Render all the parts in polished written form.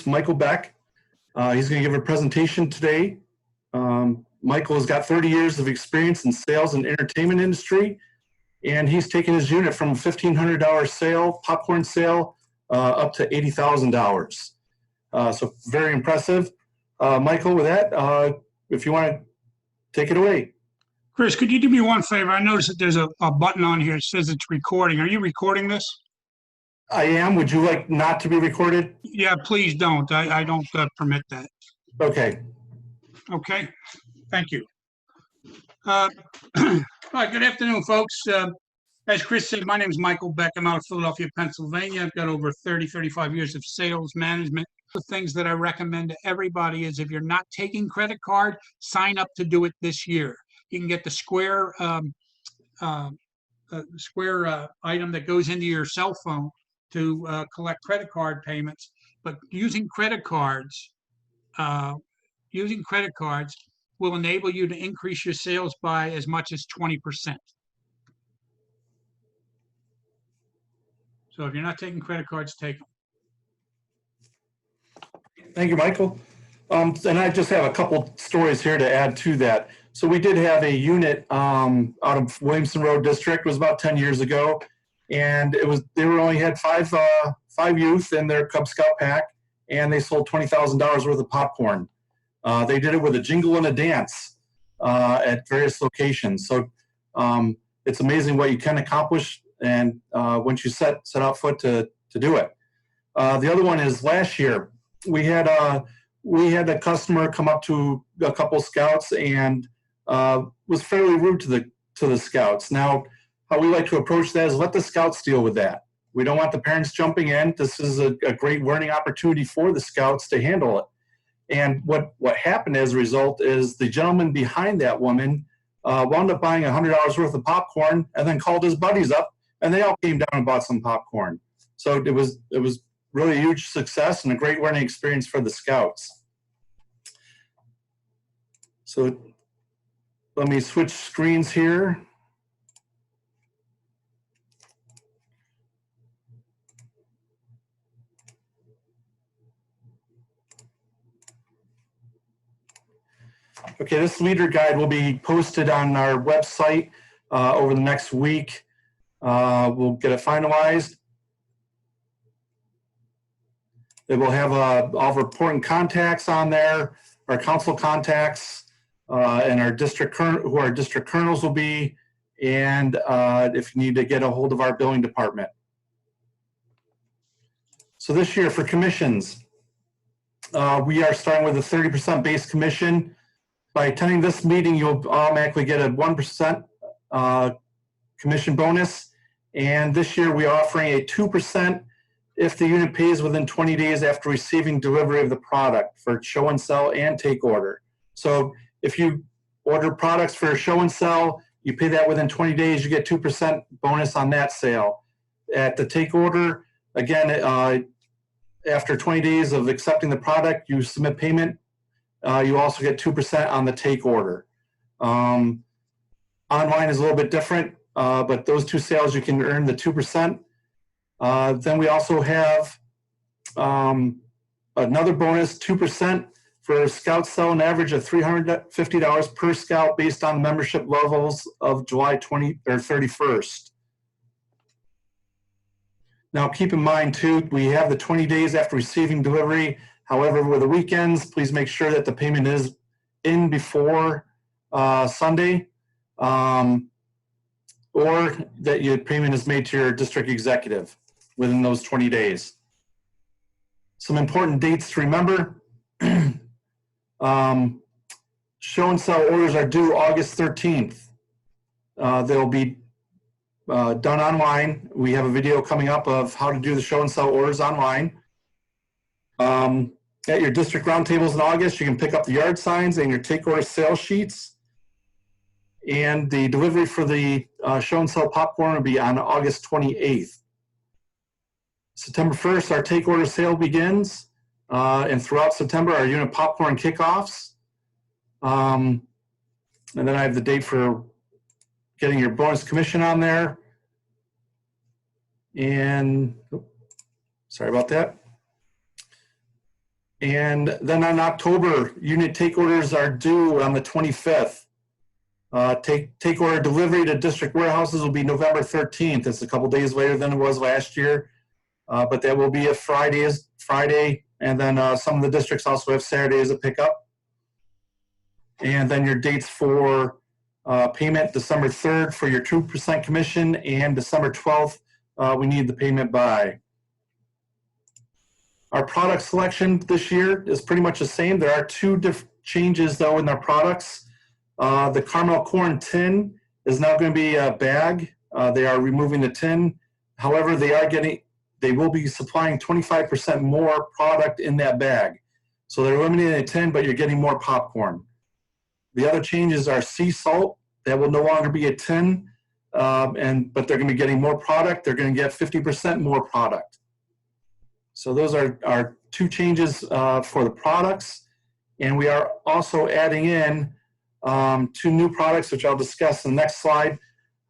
Michael Beck. He's going to give a presentation today. Michael has got 30 years of experience in sales and entertainment industry, and he's taken his unit from a $1,500 sale, popcorn sale, up to $80,000. So very impressive. Michael, with that, if you want to take it away. Chris, could you do me one favor? I noticed that there's a button on here that says it's recording. Are you recording this? I am. Would you like not to be recorded? Yeah, please don't. I don't permit that. Okay. Okay. Thank you. All right. Good afternoon, folks. As Chris said, my name is Michael Beck. I'm out of Philadelphia, Pennsylvania. I've got over 35 years of sales management. The things that I recommend to everybody is if you're not taking credit card, sign up to do it this year. You can get the Square item that goes into your cell phone to collect credit card payments. But using credit cards will enable you to increase your sales by as much as 20%. So if you're not taking credit cards, take them. Thank you, Michael. And I just have a couple stories here to add to that. So we did have a unit out of Williamson Road District. It was about 10 years ago, and they only had five youth in their Cub Scout pack, and they sold $20,000 worth of popcorn. They did it with a jingle and a dance at various locations. So it's amazing what you can accomplish, and once you set out foot to do it. The other one is last year we had a customer come up to a couple scouts and was fairly rude to the scouts. Now, how we like to approach that is let the scouts deal with that. We don't want the parents jumping in. This is a great learning opportunity for the scouts to handle it. And what happened as a result is the gentleman behind that woman wound up buying $100 worth of popcorn and then called his buddies up, and they all came down and bought some popcorn. So it was really a huge success and a great learning experience for the scouts. So let me switch screens here. Okay, this leader guide will be posted on our website over the next week. We'll get it finalized. It will have all of our important contacts on there, our council contacts, and our who our district colonels will be, and if you need to get a hold of our billing department. So this year for commissions, we are starting with a 30% base commission. By attending this meeting, you'll automatically get a 1% commission bonus. And this year we are offering a 2% if the unit pays within 20 days after receiving delivery of the product for show and sell and take order. So if you order products for show and sell, you pay that within 20 days, you get 2% bonus on that sale. At the take order, again, after 20 days of accepting the product, you submit payment, you also get 2% on the take order. Online is a little bit different, but those two sales you can earn the 2%. Then we also have another bonus, 2% for scouts sell an average of $350 per scout based on membership levels of July 31st. Now keep in mind too, we have the 20 days after receiving delivery. However, with the weekends, please make sure that the payment is in before Sunday, or that your payment is made to your district executive within those 20 days. Some important dates to remember. Show and sell orders are due August 13th. They'll be done online. We have a video coming up of how to do the show and sell orders online. At your district roundtables in August, you can pick up the yard signs and your take order sales sheets. And the delivery for the show and sell popcorn will be on August 28th. September 1st, our take order sale begins. And throughout September, our unit popcorn kickoffs. And then I have the date for getting your bonus commission on there. And, sorry about that. And then on October, unit take orders are due on the 25th. Take order delivery to district warehouses will be November 13th. It's a couple days later than it was last year, but that will be a Friday, and then some of the districts also have Saturday as a pickup. And then your dates for payment, December 3rd for your 2% commission, and December 12th, we need the payment by. Our product selection this year is pretty much the same. There are two changes though in our products. The caramel corn tin is now going to be a bag. They are removing the tin. However, they will be supplying 25% more product in that bag. So they're eliminating the tin, but you're getting more popcorn. The other changes are sea salt. That will no longer be a tin, but they're going to be getting more product. They're going to get 50% more product. So those are our two changes for the products. And we are also adding in two new products, which I'll discuss in the next slide.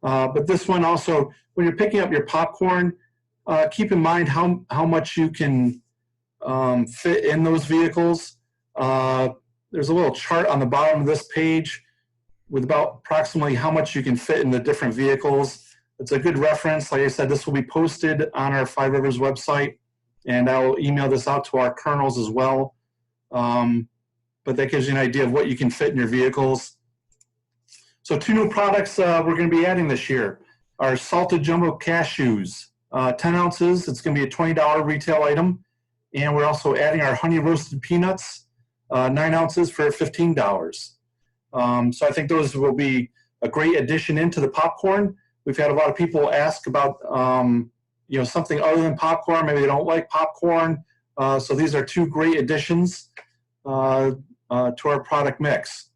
But this one also, when you're picking up your popcorn, keep in mind how much you can fit in those vehicles. There's a little chart on the bottom of this page with about approximately how much you can fit in the different vehicles. It's a good reference. Like I said, this will be posted on our Five Rivers website, and I'll email this out to our colonels as well. But that gives you an idea of what you can fit in your vehicles. So two new products we're going to be adding this year are salted jumbo cashews, 10 ounces. It's going to be a $20 retail item. And we're also adding our honey roasted peanuts, 9 ounces for $15. So I think those will be a great addition into the popcorn. We've had a lot of people ask about something other than popcorn. Maybe they don't like popcorn. So these are two great additions to our product mix.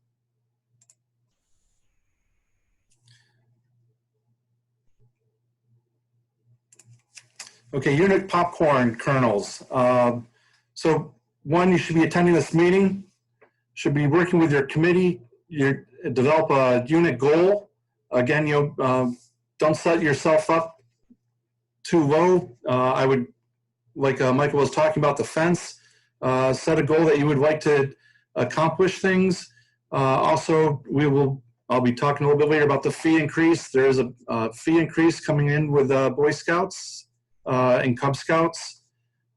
Okay, unit popcorn kernels. So one, you should be attending this meeting, should be working with your committee, develop a unit goal. Again, don't set yourself up too low. I would, like Michael was talking about the fence, set a goal that you would like to accomplish things. Also, I'll be talking a little bit later about the fee increase. There is a fee increase coming in with Boy Scouts and Cub Scouts.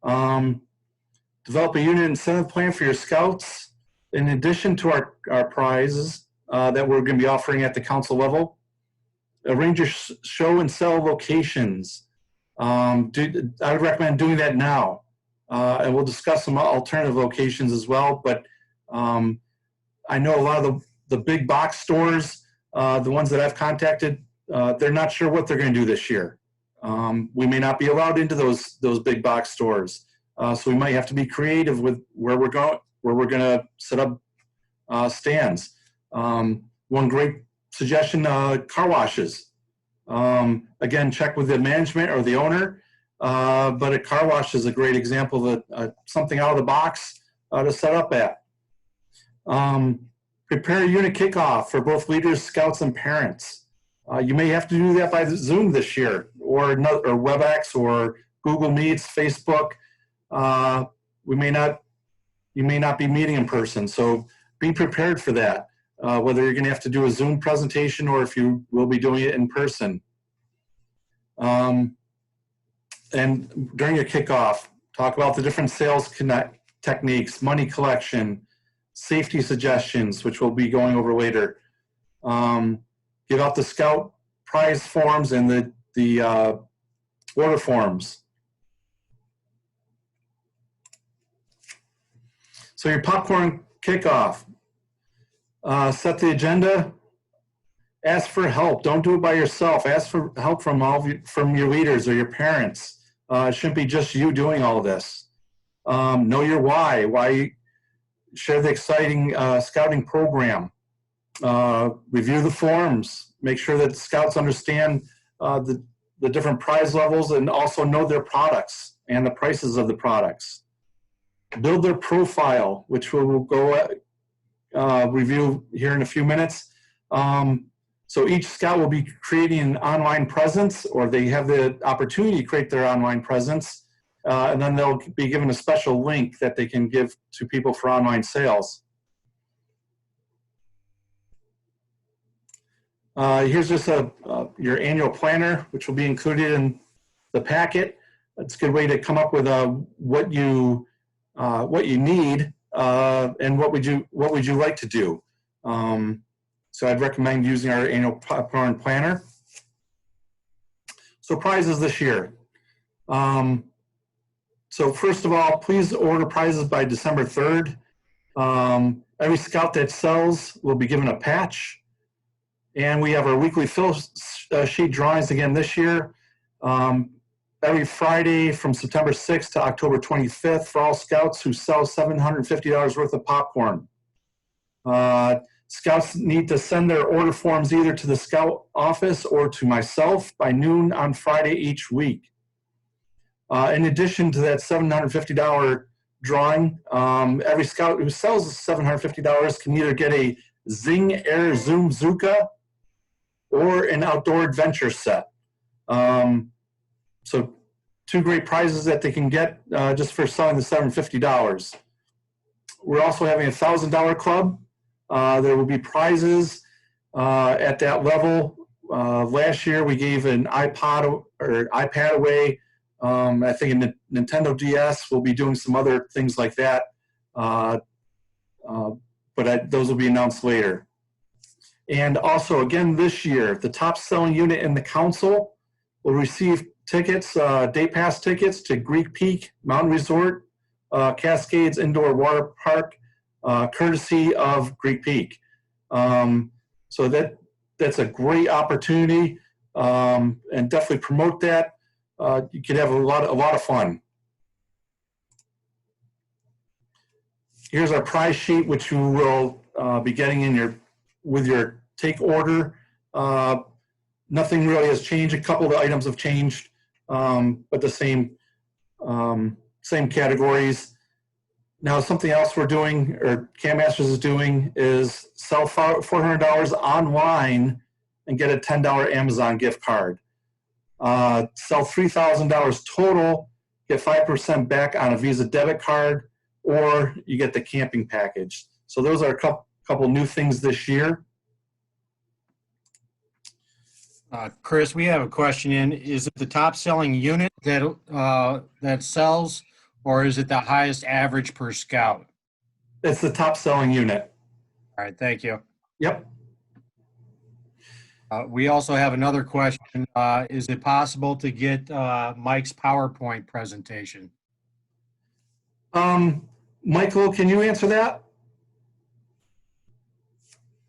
Develop a unit incentive plan for your scouts. In addition to our prizes that we're going to be offering at the council level, arrange your show and sell locations. I would recommend doing that now. And we'll discuss some alternative locations as well. But I know a lot of the big box stores, the ones that I've contacted, they're not sure what they're going to do this year. We may not be allowed into those big box stores. So we might have to be creative with where we're going to set up stands. One great suggestion, car washes. Again, check with the management or the owner, but a car wash is a great example of something out of the box to set up at. Prepare a unit kickoff for both leaders, scouts, and parents. You may have to do that by Zoom this year, or WebEx, or Google Meets, Facebook. You may not be meeting in person, so be prepared for that. Whether you're going to have to do a Zoom presentation or if you will be doing it in person. And during your kickoff, talk about the different sales techniques, money collection, safety suggestions, which we'll be going over later. Give out the scout prize forms and the order forms. So your popcorn kickoff. Set the agenda. Ask for help. Don't do it by yourself. Ask for help from your leaders or your parents. It shouldn't be just you doing all of this. Know your why. Why? Share the exciting scouting program. Review the forms. Make sure that scouts understand the different prize levels and also know their products and the prices of the products. Build their profile, which we'll go review here in a few minutes. So each scout will be creating an online presence, or they have the opportunity to create their online presence. and then they'll be given a special link that they can give to people for online sales. Here's just your annual planner, which will be included in the packet. It's a good way to come up with what you need and what would you like to do. So I'd recommend using our annual popcorn planner. So prizes this year. So first of all, please order prizes by December 3rd. Every scout that sells will be given a patch. And we have our weekly fill sheet drawings again this year. Every Friday from September 6th to October 25th for all scouts who sell $750 worth of popcorn. Scouts need to send their order forms either to the scout office or to myself by noon on Friday each week. In addition to that $750 drawing, every scout who sells $750 can either get a Zing Air Zoom Zuka or an outdoor adventure set. So two great prizes that they can get just for selling the $750. We're also having a $1,000 club. There will be prizes at that level. Last year we gave an iPad away. I think a Nintendo DS. We'll be doing some other things like that, but those will be announced later. And also, again, this year, the top selling unit in the council will receive tickets, day pass tickets to Greek Peak Mountain Resort, Cascades Indoor Water Park, courtesy of Greek Peak. So that's a great opportunity, and definitely promote that. You could have a lot of fun. Here's our prize sheet, which you will be getting with your take order. Nothing really has changed. A couple of the items have changed, but the same categories. Now, something else we're doing, or Camp Masters is doing, is sell $400 online and get a $10 Amazon gift card. Sell $3,000 total, get 5% back on a Visa debit card, or you get the camping package. So those are a couple new things this year. Chris, we have a question in. Is it the top selling unit that sells, or is it the highest average per scout? It's the top selling unit. All right, thank you. Yep. We also have another question. Is it possible to get Mike's PowerPoint presentation? Michael, can you answer that?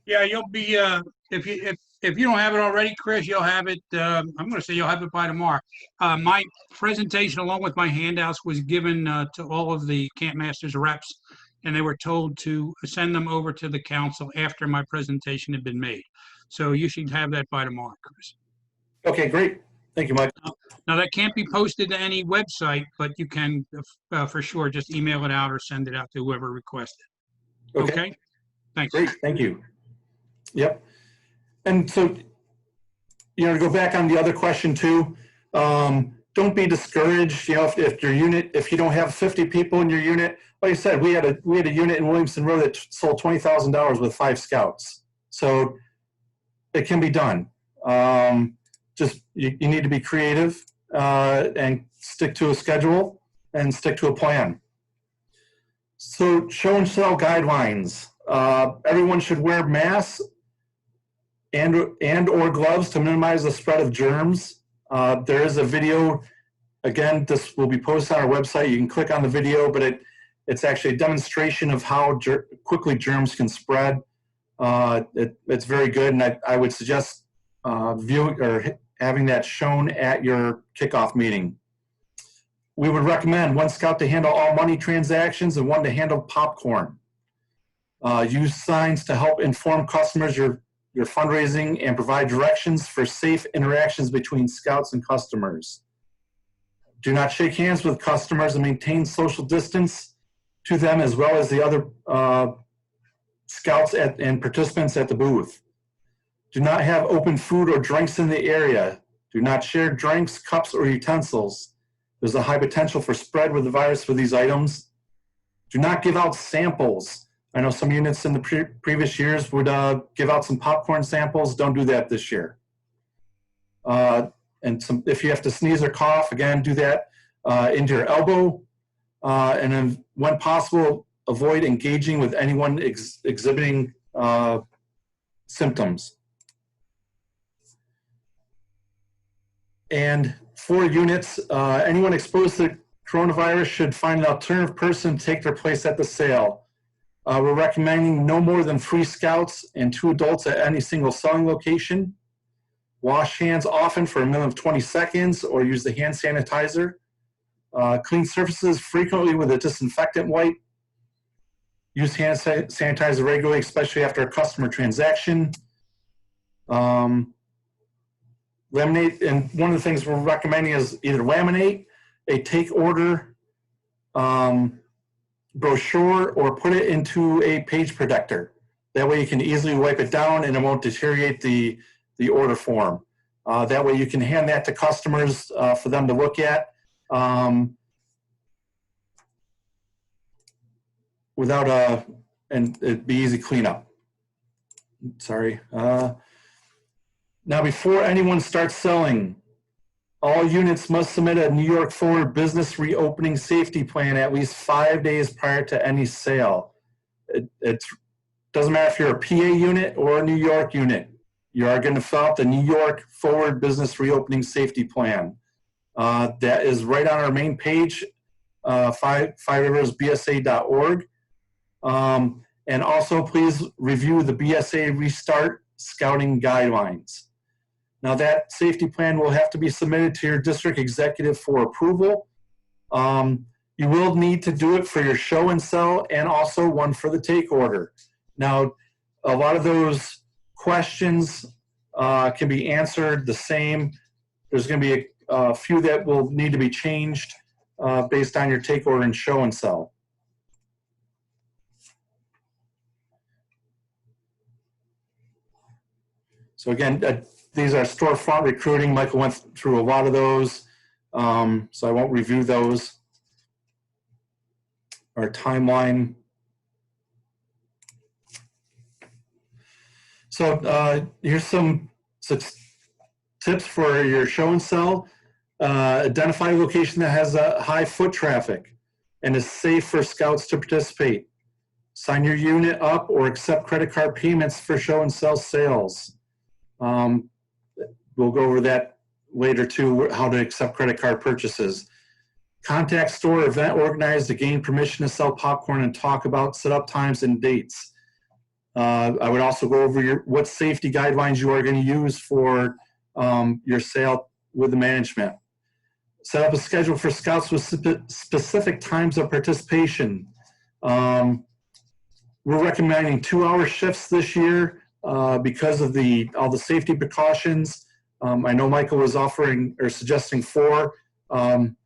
Yeah, you'll be if you don't have it already, Chris, you'll have it. I'm going to say you'll have it by tomorrow. My presentation, along with my handouts, was given to all of the Camp Masters reps, and they were told to send them over to the council after my presentation had been made. So you should have that by tomorrow, Chris. Okay, great. Thank you, Mike. Now, that can't be posted to any website, but you can for sure just email it out or send it out to whoever requested. Okay? Thanks. Great, thank you. Yep. And so, to go back on the other question too, don't be discouraged. If your unit, if you don't have 50 people in your unit, like I said, we had a unit in Williamson Road that sold $20,000 with 5 scouts. So it can be done. Just you need to be creative and stick to a schedule and stick to a plan. So show and sell guidelines. Everyone should wear masks and or gloves to minimize the spread of germs. There is a video. Again, this will be posted on our website. You can click on the video, but it's actually a demonstration of how quickly germs can spread. It's very good, and I would suggest viewing or having that shown at your kickoff meeting. We would recommend one scout to handle all money transactions and one to handle popcorn. Use signs to help inform customers your fundraising and provide directions for safe interactions between scouts and customers. Do not shake hands with customers and maintain social distance to them as well as the other scouts and participants at the booth. Do not have open food or drinks in the area. Do not share drinks, cups, or utensils. There's a high potential for spread with the virus for these items. Do not give out samples. I know some units in the previous years would give out some popcorn samples. Don't do that this year. If you have to sneeze or cough, again, do that into your elbow. And then when possible, avoid engaging with anyone exhibiting symptoms. And for units, anyone exposed to coronavirus should find an alternative person to take their place at the sale. We're recommending no more than 3 scouts and 2 adults at any single selling location. Wash hands often for a minimum of 20 seconds or use the hand sanitizer. Clean surfaces frequently with a disinfectant wipe. Use hand sanitizer regularly, especially after a customer transaction. Laminate, and one of the things we're recommending is either laminate a take order brochure or put it into a page protector. That way you can easily wipe it down and it won't deteriorate the order form. That way you can hand that to customers for them to look at without and it'd be easy cleanup. Sorry. Now, before anyone starts selling, all units must submit a New York Forward Business Reopening Safety Plan at least 5 days prior to any sale. It doesn't matter if you're a PA unit or a New York unit. You are going to fill out the New York Forward Business Reopening Safety Plan. That is right on our main page, FiveRiversBSA.org. And also, please review the BSA Restart Scouting Guidelines. Now, that safety plan will have to be submitted to your district executive for approval. You will need to do it for your show and sell and also one for the take order. Now, a lot of those questions can be answered the same. There's going to be a few that will need to be changed based on your take order and show and sell. So again, these are storefront recruiting. Michael went through a lot of those, so I won't review those. Our timeline. So here's some tips for your show and sell. Identify a location that has a high foot traffic and is safe for scouts to participate. Sign your unit up or accept credit card payments for show and sell sales. We'll go over that later too, how to accept credit card purchases. Contact store or event organized to gain permission to sell popcorn and talk about setup times and dates. I would also go over what safety guidelines you are going to use for your sale with the management. Set up a schedule for scouts with specific times of participation. We're recommending 2-hour shifts this year because of all the safety precautions. I know Michael was offering or suggesting 4. You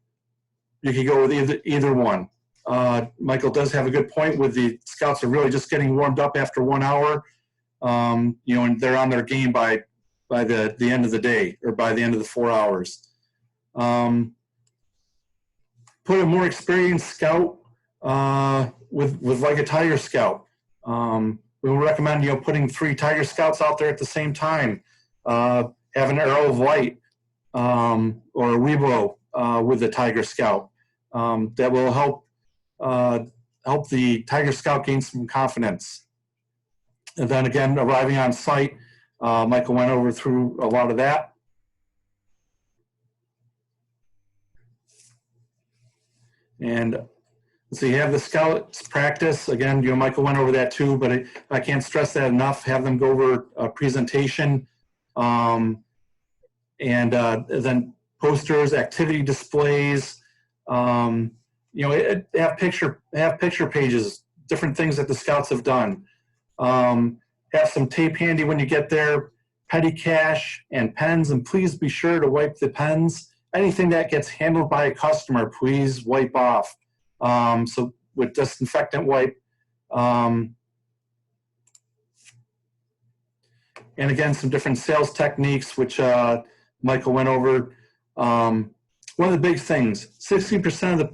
could go with either one. Michael does have a good point with the scouts are really just getting warmed up after 1 hour, and they're on their game by the end of the day or by the end of the 4 hours. Put a more experienced scout with like a Tiger Scout. We will recommend putting 3 Tiger Scouts out there at the same time. Have an arrow of light or a Weebo with the Tiger Scout. That will help the Tiger Scout gain some confidence. And then again, arriving on site, Michael went through a lot of that. And so you have the scouts practice. Again, Michael went over that too, but I can't stress that enough. Have them go over a presentation and then posters, activity displays, have picture pages, different things that the scouts have done. Have some tape handy when you get there, petty cash and pens, and please be sure to wipe the pens. Anything that gets handled by a customer, please wipe off. So with disinfectant wipe. And again, some different sales techniques, which Michael went over. one of the big things, 67%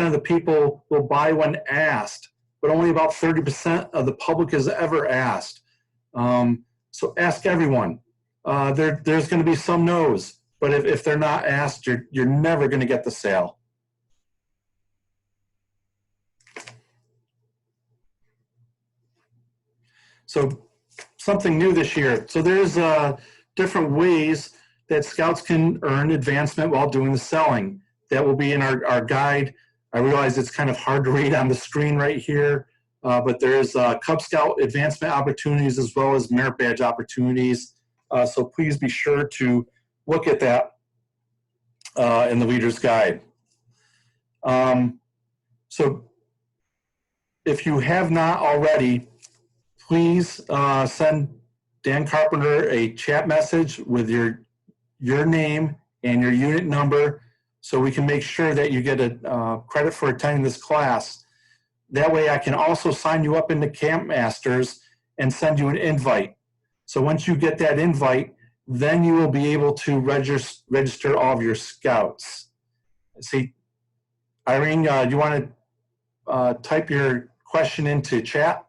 of the people will buy when asked, but only about 30% of the public is ever asked. So ask everyone. There's going to be some no's, but if they're not asked, you're never going to get the sale. So something new this year. So there's different ways that scouts can earn advancement while doing the selling. That will be in our guide. I realize it's kind of hard to read on the screen right here, but there's Cub Scout advancement opportunities as well as merit badge opportunities. So please be sure to look at that in the leader's guide. So if you have not already, please send Dan Carpenter a chat message with your name and your unit number so we can make sure that you get a credit for attending this class. That way I can also sign you up into Camp Masters and send you an invite. So once you get that invite, then you will be able to register all of your scouts. See, Irene, you want to type your question into chat?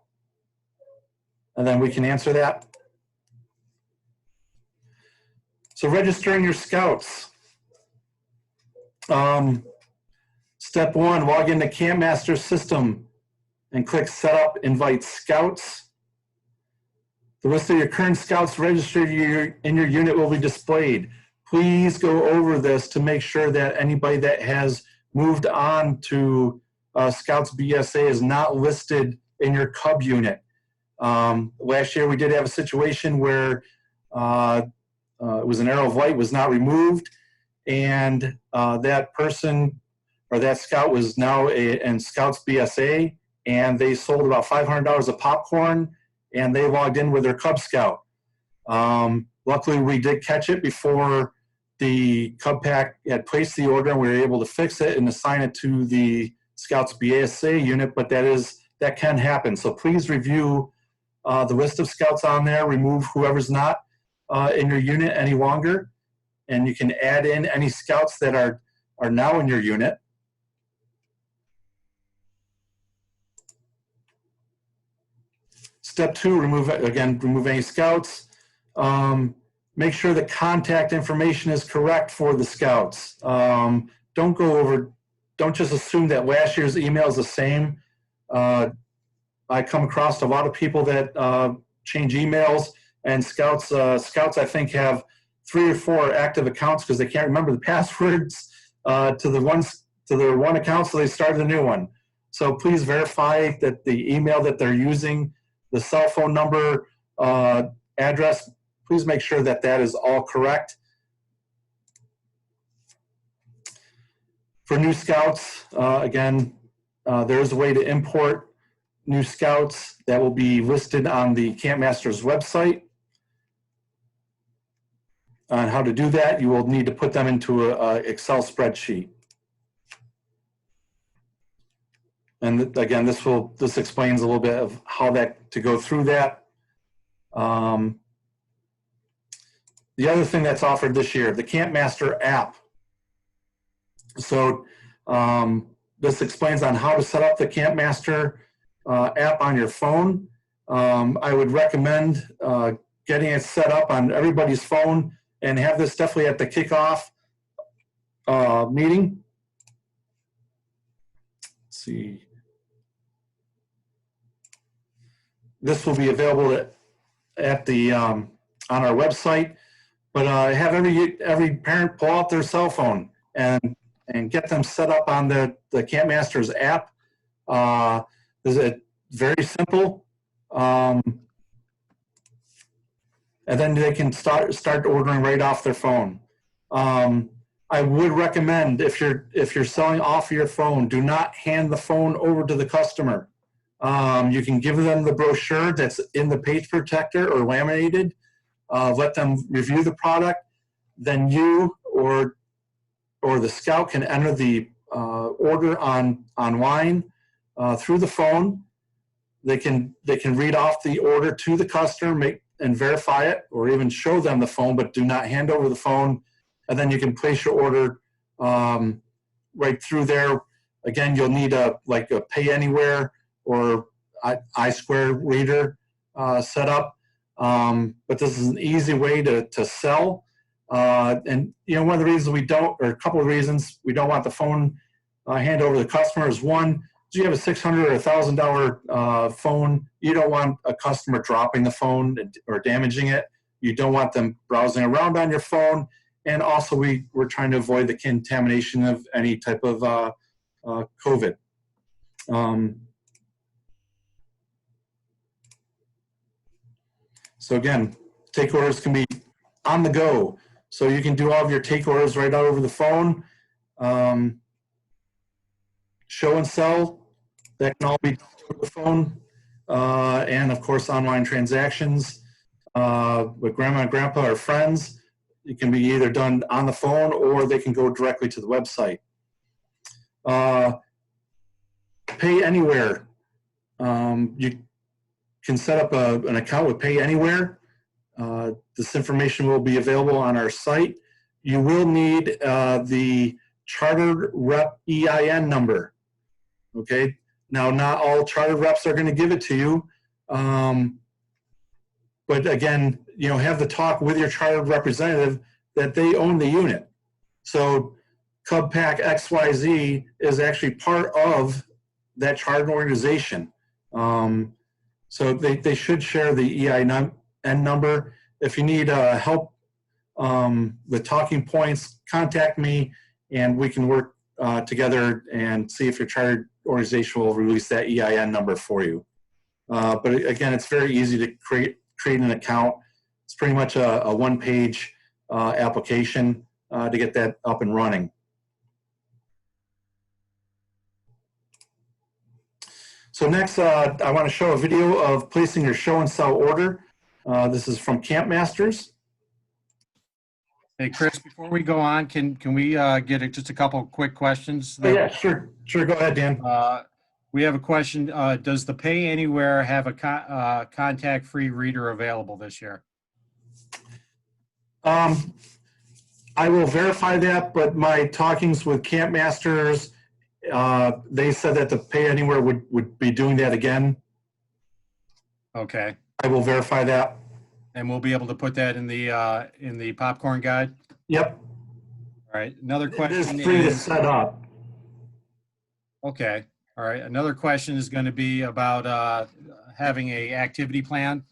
And then we can answer that. So registering your scouts. Step one, log into Camp Master system and click Set Up Invite Scouts. The list of your current scouts registered in your unit will be displayed. Please go over this to make sure that anybody that has moved on to Scouts BSA is not listed in your Cub unit. Last year we did have a situation where it was an arrow of light was not removed, and that person or that scout was now in Scouts BSA, and they sold about $500 of popcorn, and they logged in with their Cub Scout. Luckily, we did catch it before the Cub Pack had placed the order, and we were able to fix it and assign it to the Scouts BSA unit, but that can happen. So please review the list of scouts on there, remove whoever's not in your unit any longer, and you can add in any scouts that are now in your unit. Step two, remove any scouts. Make sure the contact information is correct for the scouts. Don't just assume that last year's email is the same. I come across a lot of people that change emails, and scouts I think have 3 or 4 active accounts because they can't remember the passwords to their one account, so they started a new one. So please verify that the email that they're using, the cell phone number, address, please make sure that that is all correct. For new scouts, again, there is a way to import new scouts that will be listed on the Camp Masters website. On how to do that, you will need to put them into an Excel spreadsheet. And again, this explains a little bit of how to go through that. The other thing that's offered this year, the Camp Master app. So this explains on how to set up the Camp Master app on your phone. I would recommend getting it set up on everybody's phone and have this definitely at the kickoff meeting. Let's see. This will be available at the on our website, but have every parent pull out their cell phone and get them set up on the Camp Masters app. It's very simple, and then they can start ordering right off their phone. I would recommend if you're selling off your phone, do not hand the phone over to the customer. You can give them the brochure that's in the page protector or laminated. Let them review the product. Then you or the scout can enter the order online through the phone. They can read off the order to the customer, and verify it, or even show them the phone, but do not hand over the phone. and then you can place your order right through there. Again, you'll need a Pay Anywhere or I-Square reader set up. But this is an easy way to sell. And one of the reasons we don't, or a couple of reasons we don't want the phone hand over to the customer is, one, if you have a $600 or $1,000 phone, you don't want a customer dropping the phone or damaging it. You don't want them browsing around on your phone. And also, we're trying to avoid the contamination of any type of COVID. So again, take orders can be on the go. So you can do all of your take orders right out over the phone. Show and sell, that can all be done over the phone. And of course, online transactions with grandma and grandpa or friends. It can be either done on the phone or they can go directly to the website. Pay Anywhere. You can set up an account with Pay Anywhere. This information will be available on our site. You will need the chartered rep EIN number. Okay. Now, not all chartered reps are going to give it to you. But again, have the talk with your chartered representative that they own the unit. So Cub Pack XYZ is actually part of that chartered organization. So they should share the EIN number. If you need help with talking points, contact me and we can work together and see if your chartered organization will release that EIN number for you. But again, it's very easy to create an account. It's pretty much a one-page application to get that up and running. So next, I want to show a video of placing your show and sell order. This is from Camp Masters. Hey, Chris, before we go on, can we get just a couple of quick questions? Oh, yeah, sure. Go ahead, Dan. We have a question. Does the Pay Anywhere have a contact-free reader available this year? I will verify that, but my talkings with Camp Masters, they said that the Pay Anywhere would be doing that again. Okay. I will verify that. And we'll be able to put that in the popcorn guide? Yep. All right. Another question It is free to set up. Okay. All right. Another question is going to be about having a activity plan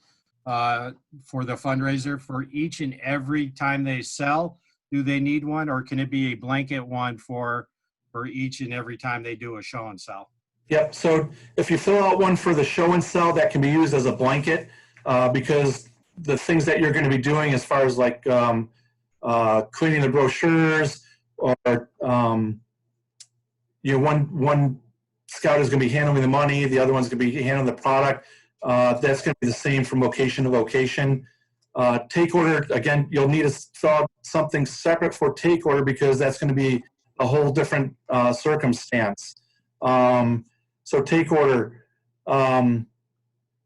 for the fundraiser. For each and every time they sell, do they need one, or can it be a blanket one for each and every time they do a show and sell? Yep. So if you fill out one for the show and sell, that can be used as a blanket because the things that you're going to be doing as far as like cleaning the brochures or one scout is going to be handling the money, the other one's going to be handling the product. That's going to be the same from location to location. Take order, again, you'll need to fill out something separate for take order because that's going to be a whole different circumstance. So take order.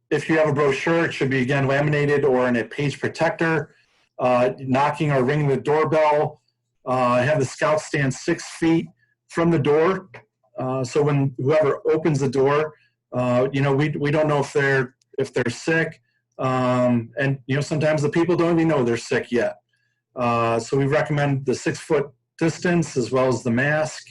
If you have a brochure, it should be, again, laminated or in a page protector. Knocking or ringing the doorbell. Have the scout stand 6 feet from the door. So when whoever opens the door, we don't know if they're sick. And sometimes the people don't even know they're sick yet. So we recommend the 6 foot distance as well as the mask.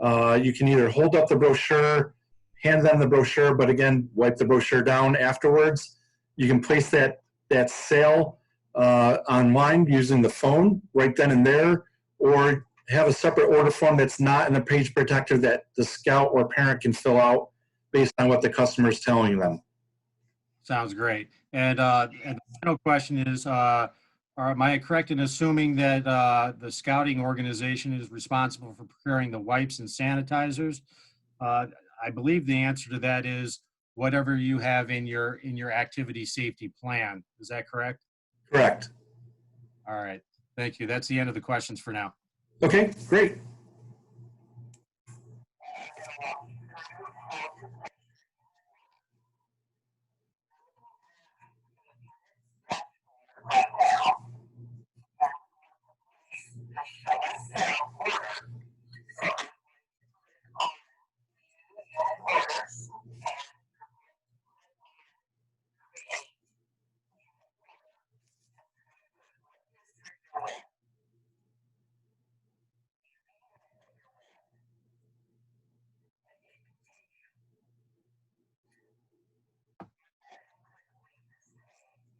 You can either hold up the brochure, hand them the brochure, but again, wipe the brochure down afterwards. You can place that sale online using the phone right then and there, or have a separate order form that's not in the page protector that the scout or parent can fill out based on what the customer is telling them. Sounds great. And the final question is, am I correct in assuming that the scouting organization is responsible for procuring the wipes and sanitizers? I believe the answer to that is whatever you have in your activity safety plan. Is that correct? Correct. All right. Thank you. That's the end of the questions for now. Okay, great.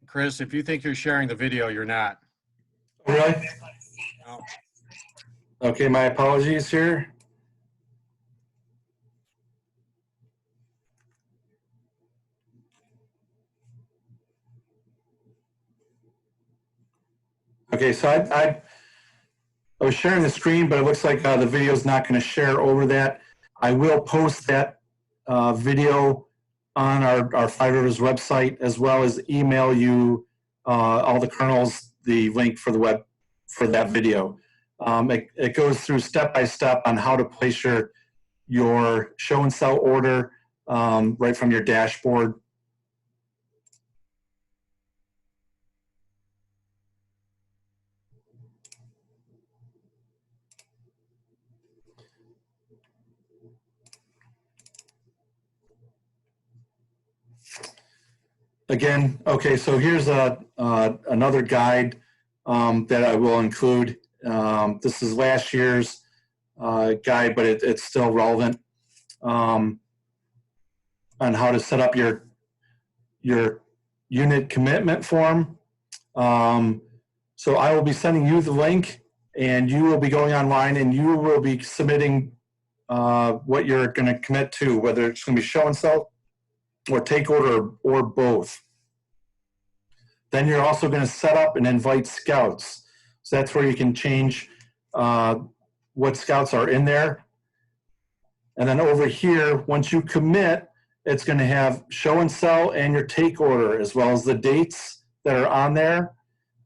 Chris, if you think you're sharing the video, you're not. Really? No. Okay, my apologies here. Okay, so I was sharing the screen, but it looks like the video is not going to share over that. I will post that video on our Five Rivers website, as well as email you all the kernels the link for the web for that video. It goes through step by step on how to place your show and sell order right from your dashboard. Again, okay, so here's another guide that I will include. This is last year's guide, but it's still relevant on how to set up your unit commitment form. So I will be sending you the link, and you will be going online, and you will be submitting what you're going to commit to, whether it's going to be show and sell or take order or both. Then you're also going to set up and invite scouts. So that's where you can change what scouts are in there. And then over here, once you commit, it's going to have show and sell and your take order, as well as the dates that are on there.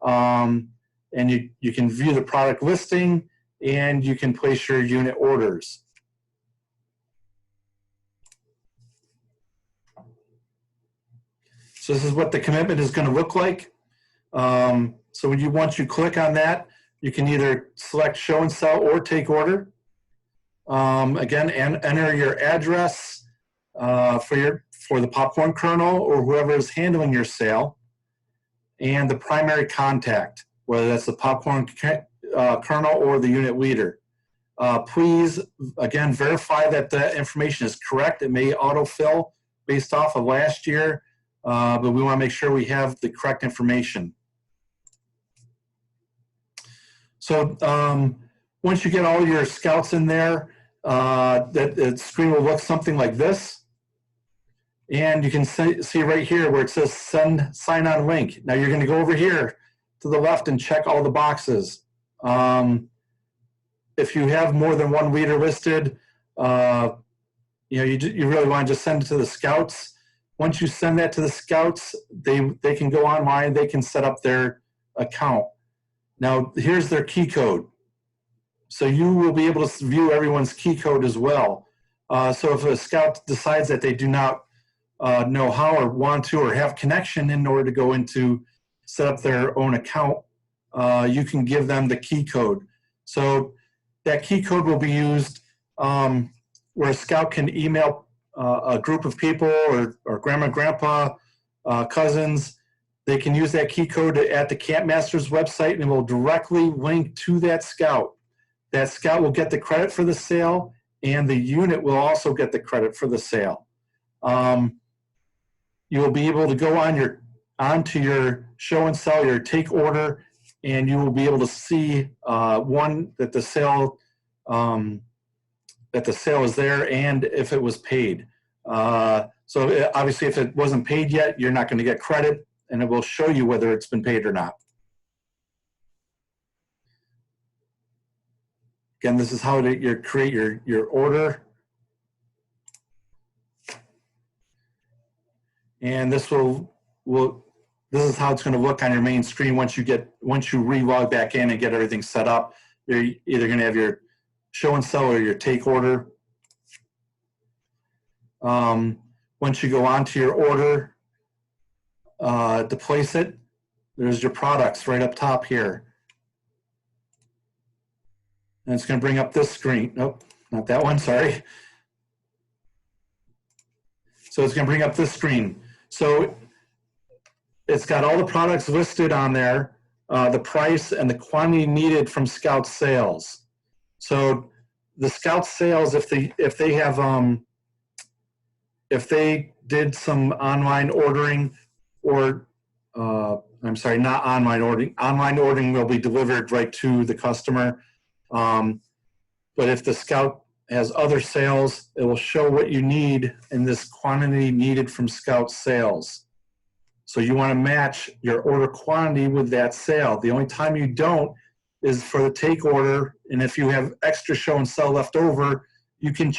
And you can view the product listing, and you can place your unit orders. So this is what the commitment is going to look like. So once you click on that, you can either select show and sell or take order. Again, and enter your address for the popcorn kernel or whoever is handling your sale, and the primary contact, whether that's the popcorn kernel or the unit leader. Please, again, verify that the information is correct. It may autofill based off of last year, but we want to make sure we have the correct information. So once you get all your scouts in there, the screen will look something like this. And you can see right here where it says send sign on link. Now you're going to go over here to the left and check all the boxes. If you have more than one leader listed, you really want to just send it to the scouts. Once you send that to the scouts, they can go online, they can set up their account. Now here's their key code. So you will be able to view everyone's key code as well. So if a scout decides that they do not know how or want to or have connection in order to go into set up their own account, you can give them the key code. So that key code will be used where a scout can email a group of people or grandma, grandpa, cousins. They can use that key code at the Camp Master's website, and it will directly link to that scout. That scout will get the credit for the sale, and the unit will also get the credit for the sale. You will be able to go onto your show and sell, your take order, and you will be able to see that the sale is there and if it was paid. So obviously, if it wasn't paid yet, you're not going to get credit, and it will show you whether it's been paid or not. Again, this is how to create your order. And this this is how it's going to look on your main screen once you re-log back in and get everything set up. You're either going to have your show and sell or your take order. Once you go onto your order to place it, there's your products right up top here. And it's going to bring up this screen. Nope, not that one, sorry. So it's going to bring up this screen. So it's got all the products listed on there, the price and the quantity needed from Scout sales. So the Scout sales, if they did some online ordering or I'm sorry, not online ordering. Online ordering will be delivered right to the customer. But if the Scout has other sales, it will show what you need in this quantity needed from Scout sales. So you want to match your order quantity with that sale. The only time you don't is for the take order. And if you have extra show and sell left over, you can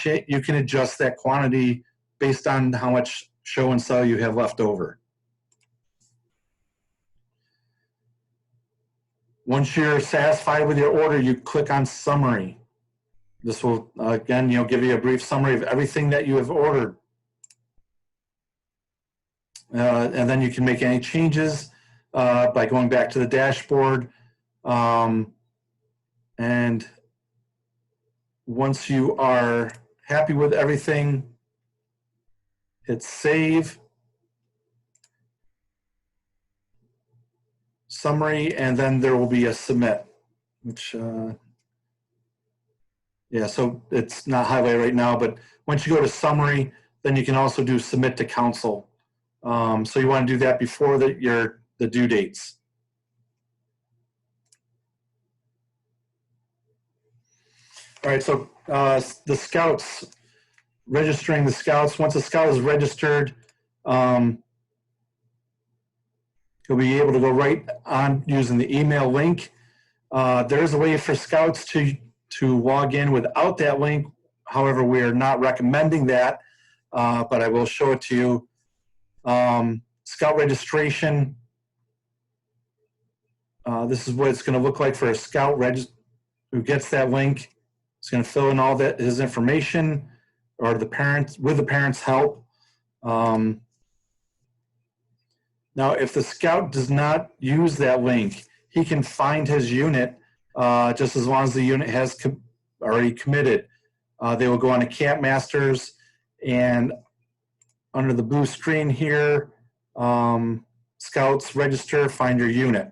adjust that quantity based on how much show and sell you have left over. Once you're satisfied with your order, you click on summary. This will, again, give you a brief summary of everything that you have ordered. And then you can make any changes by going back to the dashboard. And once you are happy with everything, hit save, summary, and then there will be a submit, which, yeah, so it's not highlighted right now, but once you go to summary, then you can also do submit to council. So you want to do that before the due dates. All right, so the Scouts, registering the Scouts. Once a Scout is registered, you'll be able to go right on using the email link. There is a way for Scouts to log in without that link. However, we are not recommending that, but I will show it to you. Scout registration. This is what it's going to look like for a Scout who gets that link. It's going to fill in all his information, or the parents, with the parents' help. Now, if the Scout does not use that link, he can find his unit just as long as the unit has already committed. They will go on to Camp Masters, and under the blue screen here, Scouts register, find your unit.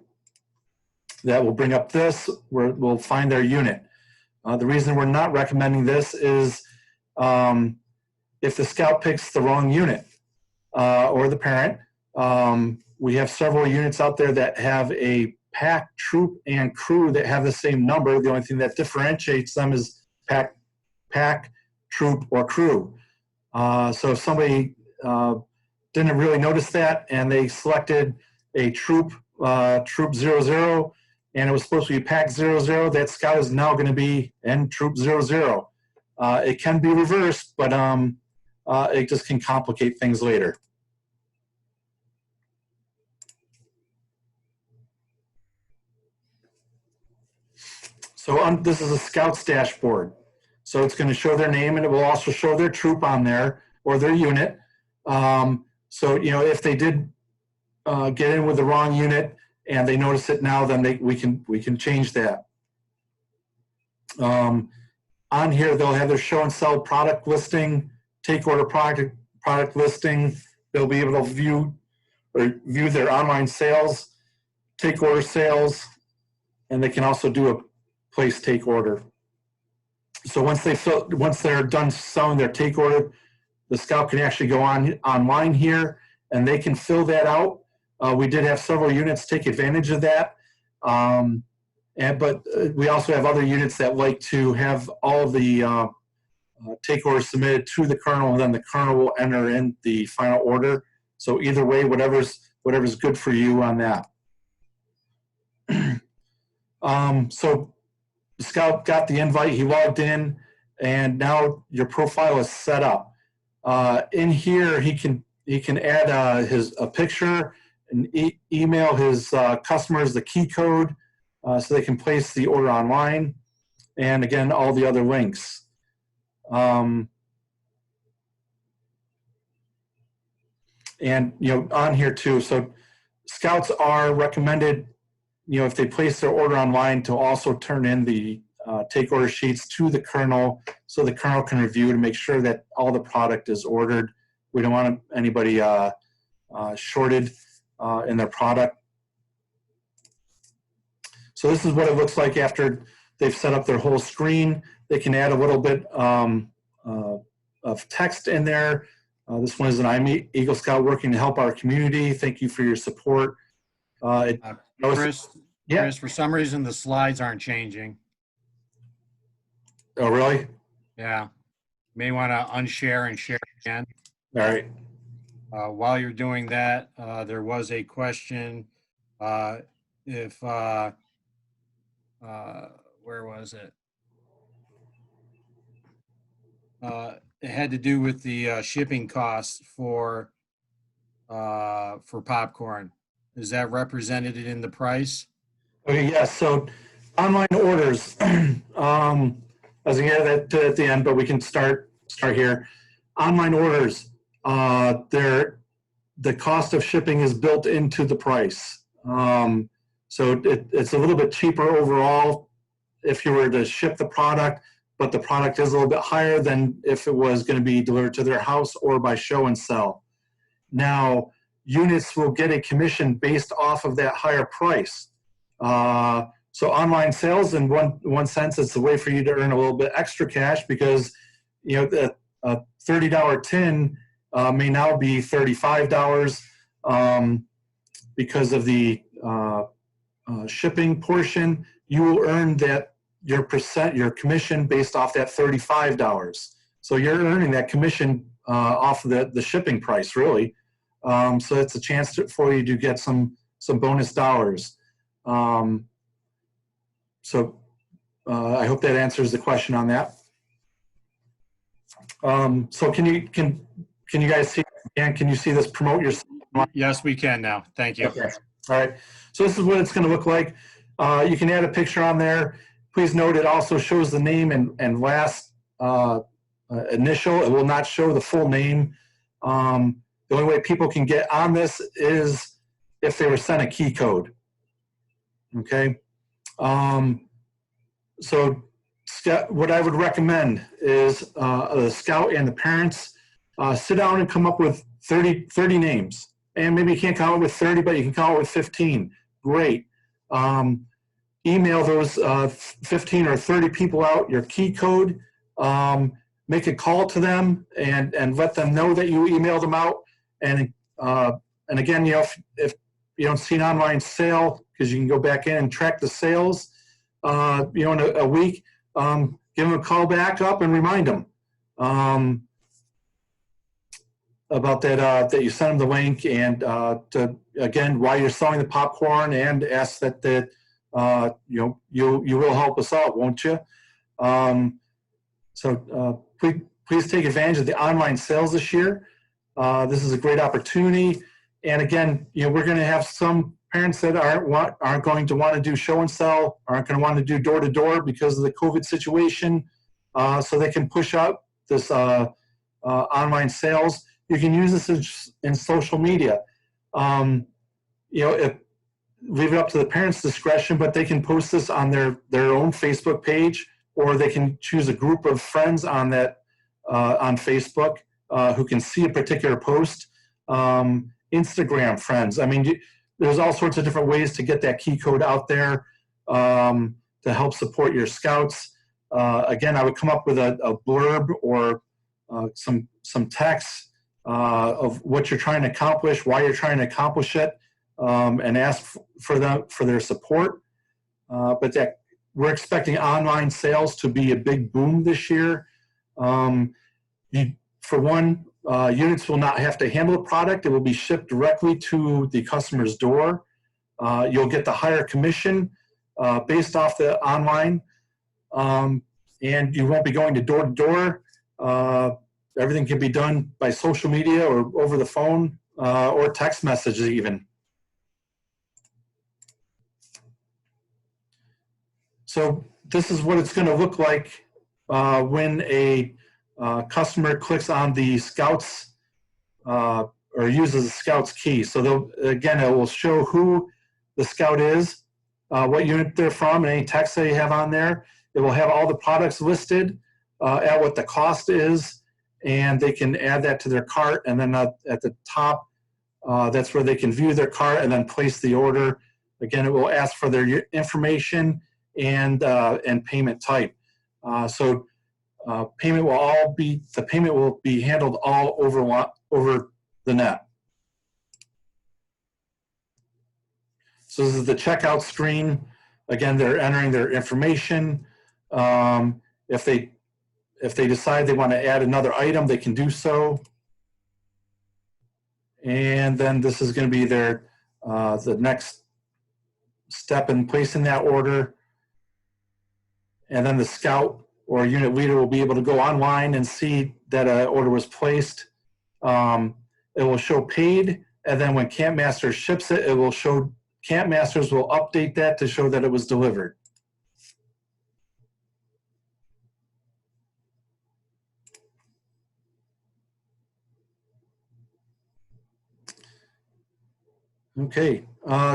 That will bring up this, where we'll find their unit. The reason we're not recommending this is if the Scout picks the wrong unit or the parent. We have several units out there that have a pack, troop, and crew that have the same number. The only thing that differentiates them is pack, troop, or crew. So if somebody didn't really notice that and they selected a troop 00, and it was supposed to be pack 00, that Scout is now going to be in troop 00. It can be reversed, but it just can complicate things later. So this is a Scout's dashboard. So it's going to show their name, and it will also show their troop on there, or their unit. So, if they did get in with the wrong unit and they notice it now, then we can change that. On here, they'll have their show and sell product listing, take order product listing. They'll be able to view their online sales, take order sales, and they can also do a place take order. So once they're done selling their take order, the Scout can actually go online here, and they can fill that out. We did have several units take advantage of that, but we also have other units that like to have all of the take orders submitted to the Colonel, and then the Colonel will enter in the final order. So either way, whatever's good for you on that. So the Scout got the invite, he logged in, and now your profile is set up. In here, he can add a picture and email his customers the key code so they can place the order online, and again, all the other links. And on here too, so Scouts are recommended, if they place their order online, to also turn in the take order sheets to the Colonel, so the Colonel can review to make sure that all the product is ordered. We don't want anybody shorted in their product. So this is what it looks like after they've set up their whole screen. They can add a little bit of text in there. This one is I'm Eagle Scout working to help our community. Thank you for your support. It, Chris, yeah. Chris, for some reason, the slides aren't changing. Oh, really? Yeah. May want to unshare and share again. All right. While you're doing that, there was a question, if, where was it? It had to do with the shipping costs for popcorn. Is that represented in the price? Okay, yes. So online orders, I was gonna get that at the end, but we can start here. Online orders, the cost of shipping is built into the price. So it's a little bit cheaper overall if you were to ship the product, but the product is a little bit higher than if it was going to be delivered to their house or by show and sell. Now, units will get a commission based off of that higher price. So online sales, in one sense, it's a way for you to earn a little bit extra cash because the $30 tin may now be $35 because of the shipping portion. You will earn that your commission based off that $35. So you're earning that commission off of the shipping price, really. So it's a chance for you to get some bonus dollars. So I hope that answers the question on that. So can you guys see, and can you see this promote your? Yes, we can now. Thank you. Okay. All right. So this is what it's going to look like. You can add a picture on there. Please note it also shows the name and last initial. It will not show the full name. The only way people can get on this is if they were sent a key code. Okay. So what I would recommend is the scout and the parents sit down and come up with 30 names. And maybe you can't come up with 30, but you can come up with 15. Great. Email those 15 or 30 people out your key code. Make a call to them and let them know that you emailed them out. And again, if you don't see an online sale, because you can go back in and track the sales, in a week, give them a call back up and remind them about that you sent them the link, and again, why you're selling the popcorn, and ask that you will help us out, won't you? So please take advantage of the online sales this year. This is a great opportunity, and again, we're going to have some parents that aren't going to want to do show and sell, aren't going to want to do door to door because of the COVID situation, so they can push out this online sales. You can use this in social media. Leave it up to the parents' discretion, but they can post this on their own Facebook page, or they can choose a group of friends on that on Facebook who can see a particular post. Instagram friends. I mean, there's all sorts of different ways to get that key code out there to help support your scouts. Again, I would come up with a blurb or some text of what you're trying to accomplish, why you're trying to accomplish it, and ask for their support. But that we're expecting online sales to be a big boom this year. For one, units will not have to handle the product. It will be shipped directly to the customer's door. You'll get the higher commission based off the online, and you won't be going to door. Everything can be done by social media or over the phone or text messages even. So this is what it's going to look like when a customer clicks on the Scouts or uses the Scouts key. So again, it will show who the Scout is, what unit they're from, and any text that you have on there. It will have all the products listed at what the cost is, and they can add that to their cart. And then at the top, that's where they can view their cart and then place the order. Again, it will ask for their information and payment type. So payment will be handled all over the net. So this is the checkout screen. Again, they're entering their information. If they decide they want to add another item, they can do so. And then this is going to be their the next step in placing that order. And then the scout or unit leader will be able to go online and see that an order was placed. It will show paid, and then when Camp Master ships it, it will show Camp Masters will update that to show that it was delivered. Okay,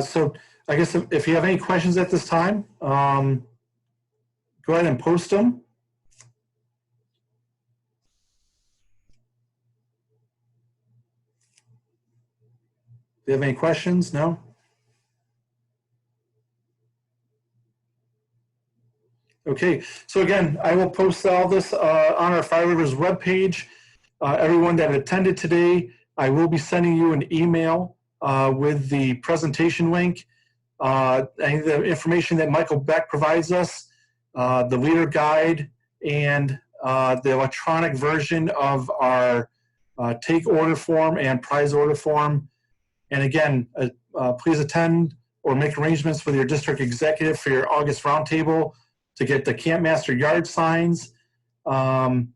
so I guess if you have any questions at this time, go ahead and post them. Do you have any questions? No? Okay, so again, I will post all this on our Five Rivers webpage. Everyone that attended today, I will be sending you an email with the presentation link, and the information that Michael Beck provides us, the leader guide, and the electronic version of our take order form and prize order form. And again, please attend or make arrangements with your district executive for your August roundtable to get the Camp Master yard signs and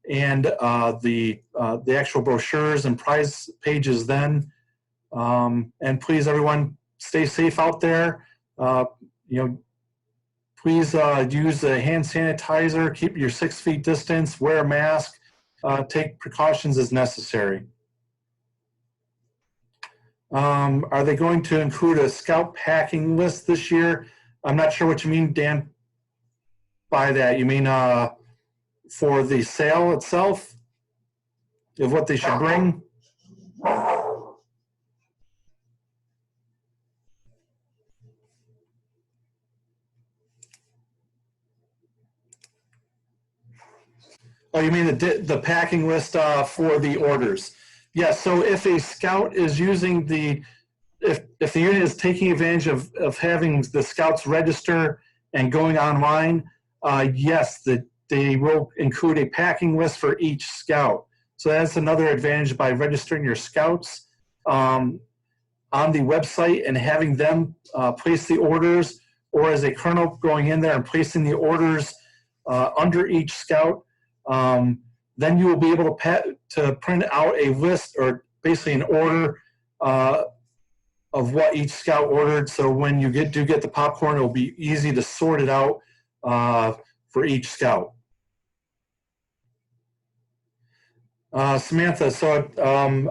the actual brochures and prize pages then. And please, everyone, stay safe out there. Please use a hand sanitizer, keep your 6 feet distance, wear a mask, take precautions as necessary. Are they going to include a scout packing list this year? I'm not sure what you mean, Dan, by that. You mean for the sale itself of what they should bring? Oh, you mean the packing list for the orders? Yeah, so if a scout is using if the unit is taking advantage of having the scouts register and going online, yes, they will include a packing list for each scout. So that's another advantage by registering your scouts on the website and having them place the orders, or as a colonel going in there and placing the orders under each scout. Then you will be able to print out a list, or basically an order of what each scout ordered. So when you do get the popcorn, it will be easy to sort it out for each scout. Samantha, so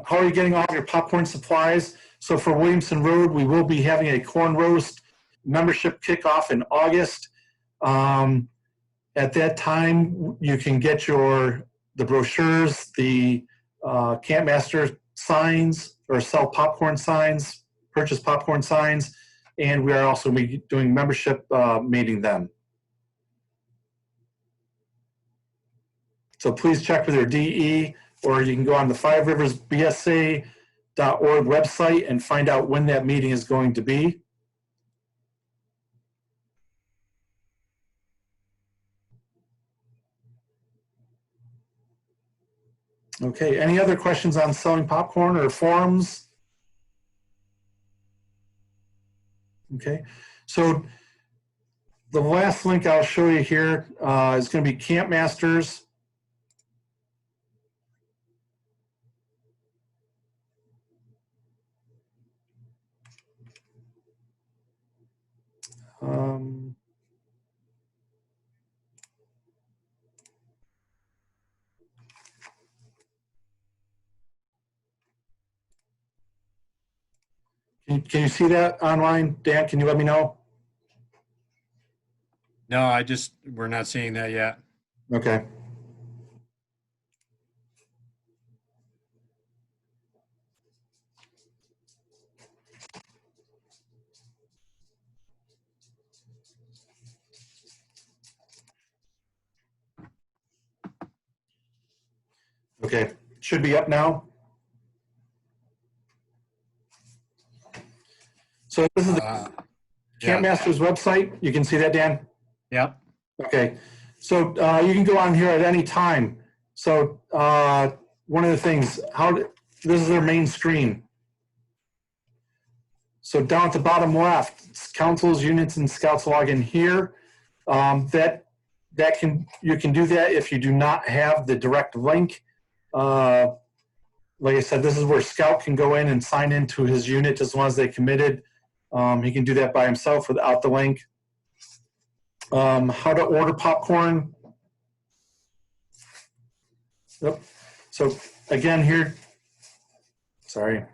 how are you getting all your popcorn supplies? So for Williamson Road, we will be having a corn roast membership kickoff in August. At that time, you can get the brochures, the Camp Master signs, or sell popcorn signs, purchase popcorn signs, and we are also doing membership meeting then. So please check with your DE, or you can go on the FiveRiversBSA.org website and find out when that meeting is going to be. Okay, any other questions on selling popcorn or forums? Okay, so the last link I'll show you here is going to be Camp Masters. Can you see that online? Dan, can you let me know? No, we're not seeing that yet. Okay. Okay, should be up now. So this is the Yeah. Camp Masters website. You can see that, Dan? Yep. Okay. So you can go on here at any time. So one of the things, this is their main screen. So down at the bottom left, councils, units, and scouts log in here. You can do that if you do not have the direct link. Like I said, this is where Scout can go in and sign into his unit as long as they committed. He can do that by himself without the link. How to order popcorn. Yep. So again here, sorry.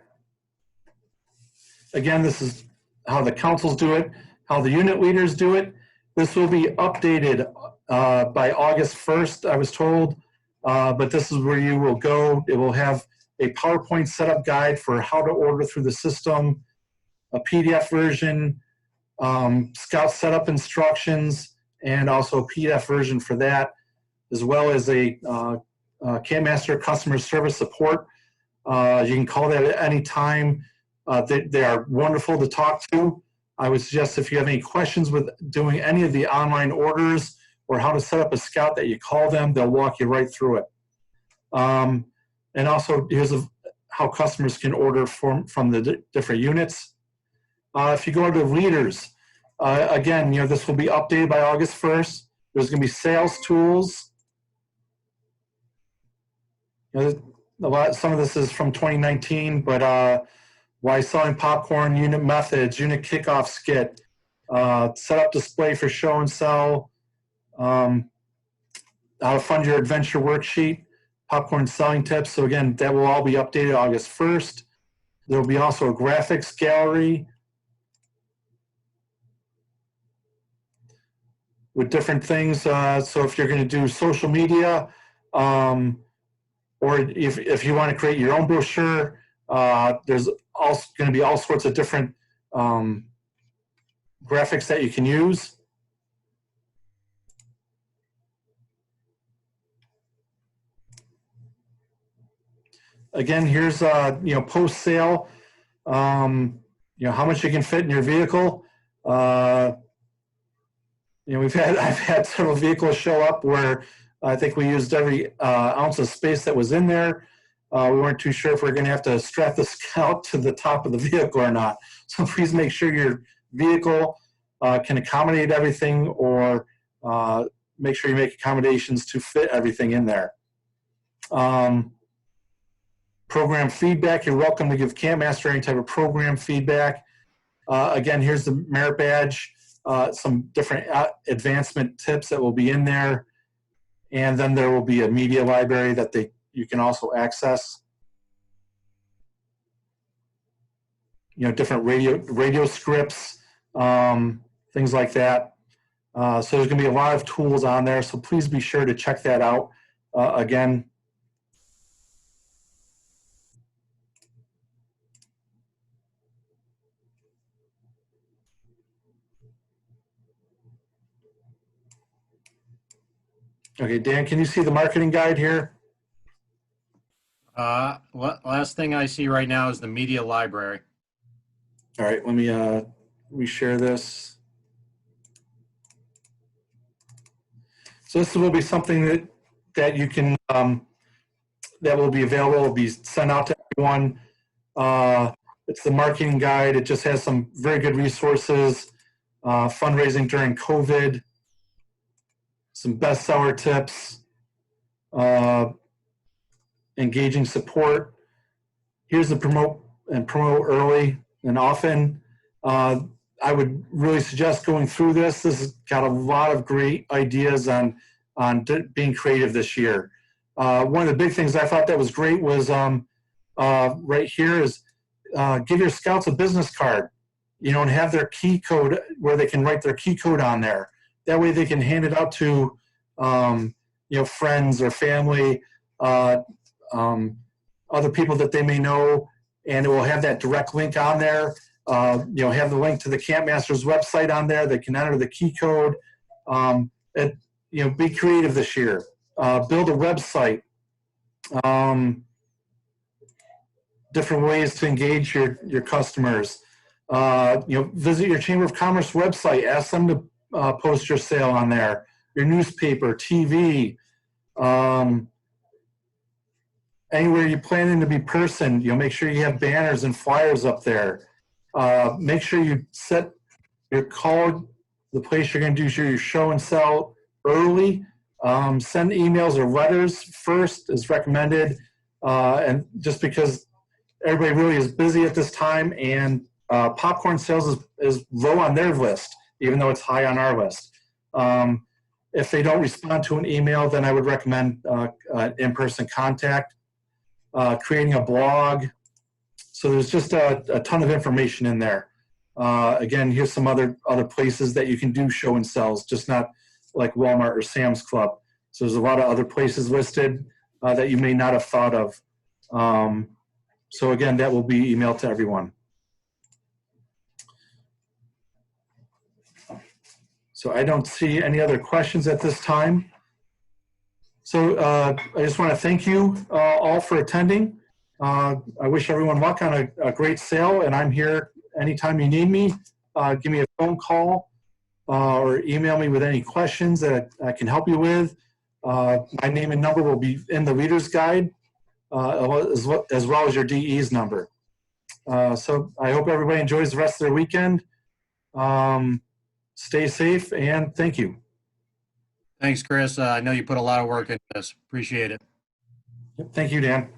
Again, this is how the councils do it, how the unit leaders do it. This will be updated by August 1st, I was told, but this is where you will go. It will have a PowerPoint setup guide for how to order through the system, a PDF version, Scout setup instructions, and also a PDF version for that, as well as a Camp Master customer service support. You can call that at any time. They are wonderful to talk to. I would suggest if you have any questions with doing any of the online orders or how to set up a Scout that you call them, they'll walk you right through it. And also here's how customers can order from the different units. If you go to leaders, again, this will be updated by August 1st. There's going to be sales tools. Some of this is from 2019, but why selling popcorn, unit methods, unit kickoff skit, set up display for show and sell, how to fund your adventure worksheet, popcorn selling tips. So again, that will all be updated August 1st. There will be also a graphics gallery with different things. So if you're going to do social media, or if you want to create your own brochure, there's also going to be all sorts of different graphics that you can use. Again, here's post sale. How much you can fit in your vehicle. I've had several vehicles show up where I think we used every ounce of space that was in there. We weren't too sure if we we're going to have to strap the Scout to the top of the vehicle or not. So please make sure your vehicle can accommodate everything, or make sure you make accommodations to fit everything in there. Program feedback. You're welcome to give Camp Master any type of program feedback. Again, here's the merit badge, some different advancement tips that will be in there. And then there will be a media library that you can also access. Different radio scripts, things like that. So there's going to be a lot of tools on there. So please be sure to check that out again. Okay, Dan, can you see the marketing guide here? Last thing I see right now is the media library. All right, let me share this. So this will be something that you can that will be available. Will be sent out to everyone. It's the marketing guide. It just has some very good resources. Fundraising during COVID. Some bestseller tips, engaging support. Here's the promote early and often. I would really suggest going through this. This has got a lot of great ideas on being creative this year. One of the big things I thought that was great was right here is give your Scouts a business card, and have their key code where they can write their key code on there. That way they can hand it out to, friends or family, other people that they may know, and it will have that direct link on there. Have the link to the Camp Master's website on there. They can enter the key code. Be creative this year. Build a website. Different ways to engage your customers. Visit your Chamber of Commerce website. Ask them to post your sale on there. Your newspaper, TV, anywhere you're planning to be person, make sure you have banners and flyers up there. Make sure you set your call, the place you're going to do your show and sell early. Send emails or letters first is recommended. And just because everybody really is busy at this time, and popcorn sales is low on their list, even though it's high on our list. If they don't respond to an email, then I would recommend in-person contact, creating a blog. So there's just a ton of information in there. Again, here's some other places that you can do show and sells, just not like Walmart or Sam's Club. So there's a lot of other places listed that you may not have thought of. So again, that will be emailed to everyone. So I don't see any other questions at this time. So I just want to thank you all for attending. I wish everyone luck on a great sale, and I'm here anytime you need me. Give me a phone call or email me with any questions that I can help you with. My name and number will be in the Leader's Guide, as well as your DE's number. So I hope everybody enjoys the rest of their weekend. Stay safe, and thank you. Thanks, Chris. I know you put a lot of work into this. Appreciate it. Thank you, Dan.